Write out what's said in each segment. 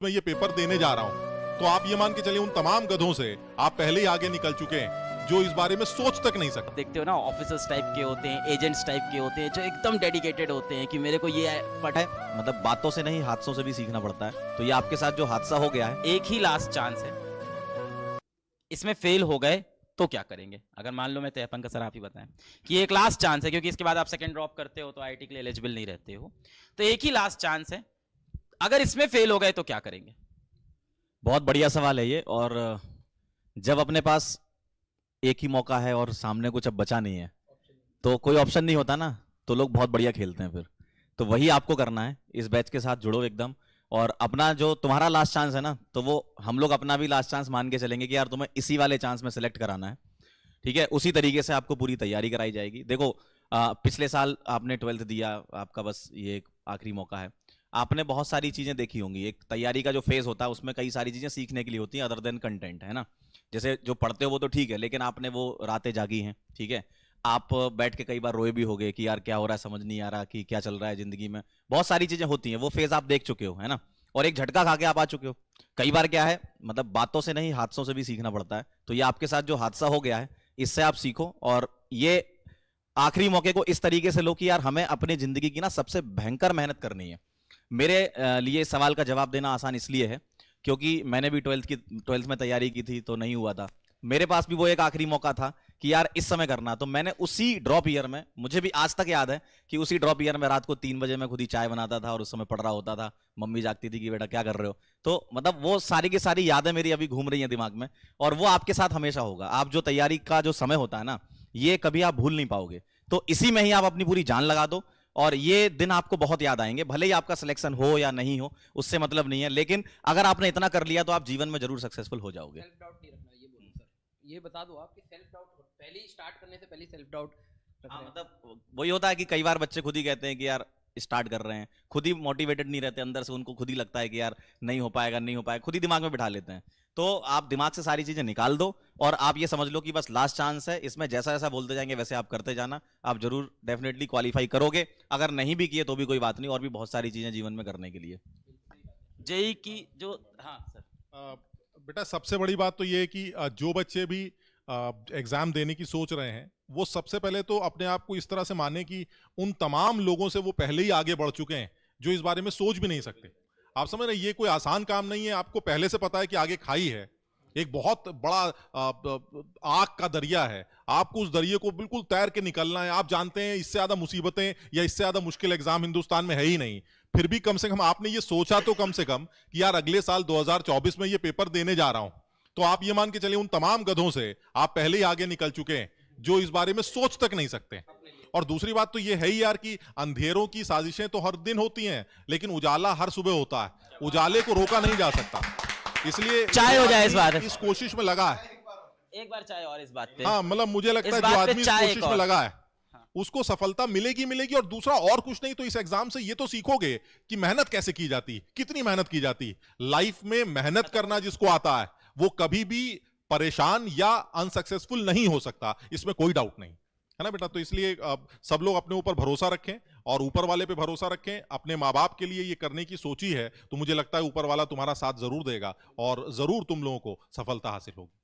मैं ये पेपर देने जा रहा हूं, तो आप ये मान के चलिए उन तमाम गधों से आप पहले ही आगे निकल चुके हैं जो इस बारे में सोच तक नहीं सकते। देखते हो ना, ऑफिसर्स टाइप के होते हैं, एजेंट्स टाइप के होते हैं जो एकदम डेडिकेटेड होते हैं कि मेरे को ये है, मतलब बातों से नहीं हादसों से भी सीखना पड़ता है। तो ये आपके साथ जो हादसा हो गया है, एक ही लास्ट चांस है, इसमें फेल हो गए तो क्या करेंगे? अगर मान लो मैं तय पंकज सर आप ही बताएं कि एक लास्ट चांस है, क्योंकि इसके बाद आप सेकंड ड्रॉप करते हो तो आईआईटी के लिए एलिजिबल नहीं रहते हो, तो एक ही लास्ट चांस है, अगर इसमें फेल हो गए तो क्या करेंगे? बहुत बढ़िया सवाल है ये। और जब अपने पास एक ही मौका है और सामने कुछ अब बचा नहीं है तो कोई ऑप्शन नहीं होता ना, तो लोग बहुत बढ़िया खेलते हैं फिर। तो वही आपको करना है, इस बैच के साथ जुड़ो एकदम, और अपना जो तुम्हारा लास्ट चांस है ना, तो वो हम लोग अपना भी लास्ट चांस मान के चलेंगे कि यार तुम्हें इसी वाले चांस में सिलेक्ट कराना है, ठीक है। उसी तरीके से आपको पूरी तैयारी कराई जाएगी। देखो पिछले साल आपने 12th दिया, आपका बस ये एक आखिरी मौका है। आपने बहुत सारी चीजें देखी होंगी, एक तैयारी का जो फेज होता है उसमें कई सारी चीजें सीखने के लिए होती हैं अदर देन कंटेंट, है ना। जैसे जो पढ़ते हो वो तो ठीक है, लेकिन आपने वो रातें जागी हैं, ठीक है। आप बैठ के कई बार रोए भी होगे कि यार क्या हो रहा है, समझ नहीं आ रहा कि क्या चल रहा है जिंदगी में। बहुत सारी चीजें होती हैं, वो फेज आप देख चुके हो, है ना। और एक झटका खा के आप आ चुके हो। कई बार क्या है, मतलब बातों से नहीं हादसों से भी सीखना पड़ता है। तो ये आपके साथ जो हादसा हो गया है, इससे आप सीखो और ये आखिरी मौके को इस तरीके से लो कि यार हमें अपनी जिंदगी की ना सबसे भयंकर मेहनत करनी है। मेरे लिए सवाल का जवाब देना आसान इसलिए है क्योंकि मैंने भी 12th में तैयारी की थी तो नहीं हुआ था। मेरे पास भी वो एक आखिरी मौका था कि यार इस समय करना, तो मैंने उसी ड्रॉप ईयर में, मुझे भी आज तक याद है कि उसी ड्रॉप ईयर में रात को 3 बजे मैं खुद ही चाय बनाता था और उस समय पढ़ रहा होता था। मम्मी जागती थी कि बेटा क्या कर रहे हो। तो मतलब वो सारी की सारी यादें मेरी अभी घूम रही हैं दिमाग में, और वो आपके साथ हमेशा होगा। आप जो तैयारी का जो समय होता है ना, ये कभी आप भूल नहीं पाओगे। तो इसी में ही आप अपनी पूरी जान लगा दो और ये दिन आपको बहुत याद आएंगे। भले ही आपका सिलेक्शन हो या नहीं हो, उससे मतलब नहीं है, लेकिन अगर आपने इतना कर लिया तो आप जीवन में जरूर सक्सेसफुल हो जाओगे। सेल्फ डाउट नहीं रखना, ये बोलो सर, ये बता दो आप कि सेल्फ डाउट पहले ही स्टार्ट करने से पहले सेल्फ डाउट हाँ, मतलब वही होता है कि कई बार बच्चे खुद ही कहते हैं कि यार स्टार्ट कर रहे हैं, खुद ही मोटिवेटेड नहीं रहते अंदर से, उनको खुद ही लगता है कि यार नहीं हो पाएगा नहीं हो पाएगा, खुद ही दिमाग में बिठा लेते हैं। तो आप दिमाग से सारी चीजें निकाल दो और आप ये समझ लो कि बस लास्ट चांस है, इसमें जैसा जैसा बोलते जाएंगे वैसे आप करते जाना। आप जरूर डेफिनेटली क्वालिफाई करोगे, अगर नहीं भी किए तो भी कोई बात नहीं, और भी बहुत सारी चीजें जीवन में करने के लिए। जेई की जो, हाँ सर। बेटा सबसे बड़ी बात तो ये है कि जो बच्चे भी एग्जाम देने की सोच रहे हैं वो सबसे पहले तो अपने आप को इस तरह से माने कि उन तमाम लोगों से वो पहले ही आगे बढ़ चुके हैं जो इस बारे में सोच भी नहीं सकते। आप समझ रहे हैं, ये कोई आसान काम नहीं है। आपको पहले से पता है कि आगे खाई है, एक बहुत बड़ा आग का दरिया है, आपको उस दरिया को बिल्कुल तैर के निकलना है। आप जानते हैं इससे ज्यादा मुसीबतें या इससे ज्यादा मुश्किल एग्जाम हिंदुस्तान में है ही नहीं। फिर भी कम से कम आपने ये सोचा तो कम से कम कि यार अगले साल 2024 में ये पेपर देने जा रहा हूं, तो आप ये मान के चलिए उन तमाम गधों से आप पहले ही आगे निकल चुके हैं जो इस बारे में सोच तक नहीं सकते। और दूसरी बात तो ये है ही यार कि अंधेरों की साजिशें तो हर दिन होती हैं, लेकिन उजाला हर सुबह होता है। उजाले को रोका नहीं जा सकता, इसलिए चाय हो जाए इस बार, इस कोशिश में लगा है। एक बार चाय और इस बात पे। हाँ, मतलब मुझे लगता है जो आदमी इस कोशिश में लगा है उसको सफलता मिलेगी मिलेगी। और दूसरा और कुछ नहीं तो इस एग्जाम से ये तो सीखोगे कि मेहनत कैसे की जाती, कितनी मेहनत की जाती। लाइफ में मेहनत करना जिसको आता है वो कभी भी परेशान या अनसक्सेसफुल नहीं हो सकता, इसमें कोई डाउट नहीं है ना बेटा। तो इसलिए सब लोग अपने ऊपर भरोसा रखें और ऊपर वाले पे भरोसा रखें। अपने माँ बाप के लिए ये करने की सोची है तो मुझे लगता है ऊपर वाला तुम्हारा साथ जरूर देगा और जरूर तुम लोगों को सफलता हासिल होगी।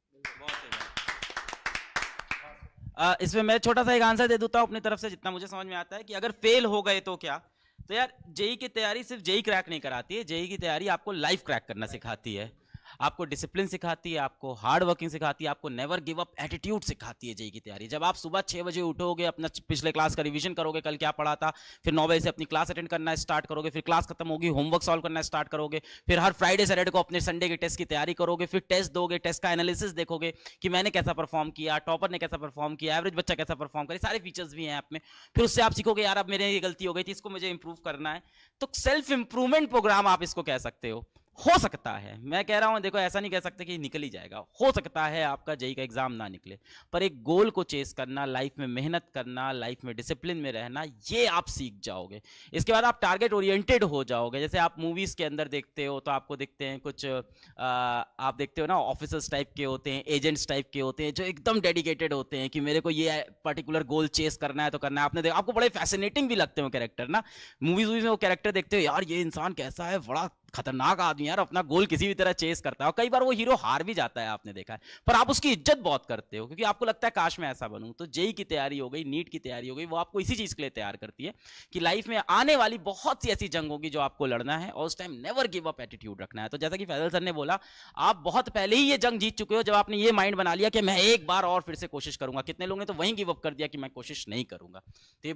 इसमें मैं छोटा सा एक आंसर दे देता हूं अपनी तरफ से, जितना मुझे समझ में आता है कि अगर फेल हो गए तो क्या। तो यार जेई की तैयारी सिर्फ जेई क्रैक नहीं कराती है, जेई की तैयारी आपको लाइफ क्रैक करना सिखाती है, आपको डिसिप्लिन सिखाती है, आपको हार्ड वर्किंग सिखाती है, आपको नेवर गिव अप एटीट्यूड सिखाती है जेई की तैयारी। जब आप सुबह 6 बजे उठोगे, अपना पिछले क्लास का रिवीजन करोगे, कल क्या पढ़ा था, फिर 9 बजे से अपनी क्लास अटेंड करना स्टार्ट करोगे, फिर क्लास खत्म होगी होमवर्क सॉल्व करना स्टार्ट करोगे, फिर हर फ्राइडे सैटरडे को अपने संडे के टेस्ट की तैयारी करोगे, फिर टेस्ट दोगे, टेस्ट का एनालिसिस देखोगे कि मैंने कैसा परफॉर्म किया, टॉपर ने कैसा परफॉर्म किया, एवरेज बच्चा कैसा परफॉर्म करे, सारे फीचर्स भी हैं ऐप में। फिर उससे आप सीखोगे यार अब मेरे ये गलती हो गई थी, इसको मुझे इंप्रूव करना है। तो सेल्फ इंप्रूवमेंट प्रोग्राम आप इसको कह सकते हो सकता है, मैं कह रहा हूं, देखो ऐसा नहीं कह सकते कि निकल ही जाएगा, हो सकता है आपका जेई का एग्जाम ना निकले, पर एक गोल को चेस करना, लाइफ में मेहनत करना, लाइफ में डिसिप्लिन में रहना, ये आप सीख जाओगे। इसके बाद आप टारगेट ओरिएंटेड हो जाओगे। जैसे आप मूवीज के अंदर देखते हो तो आपको दिखते हैं कुछ आप देखते हो ना, ऑफिसर्स टाइप के होते हैं, एजेंट्स टाइप के होते हैं जो एकदम डेडिकेटेड होते हैं कि मेरे को ये पर्टिकुलर गोल चेस करना है तो करना है। आपने देखा, आपको बड़े फैसिनेटिंग भी लगते हो कैरेक्टर ना, मूवीज में वो कैरेक्टर देखते हो, यार ये इंसान कैसा है, बड़ा खतरनाक आदमी यार, अपना गोल किसी भी तरह चेस करता है, और कई बार वो हीरो हार भी जाता है, आपने देखा है, पर आप उसकी इज्जत बहुत करते हो क्योंकि आपको लगता है काश मैं ऐसा बनूं। तो जेई की तैयारी हो गई, नीट की तैयारी हो गई, वो आपको इसी चीज के लिए तैयार करती है कि लाइफ में आने वाली बहुत सी ऐसी जंग होगी जो आपको लड़ना है, और उस time never give up attitude रखना है। तो जैसा कि फैजल सर ने बोला, आप बहुत पहले ही ये जंग जीत चुके हो जब आपने ये माइंड बना लिया कि मैं एक बार और फिर से कोशिश करूंगा। कितने लोगों ने तो वहीं गिव अप कर दिया कि मैं कोशिश नहीं करूंगा। तो ये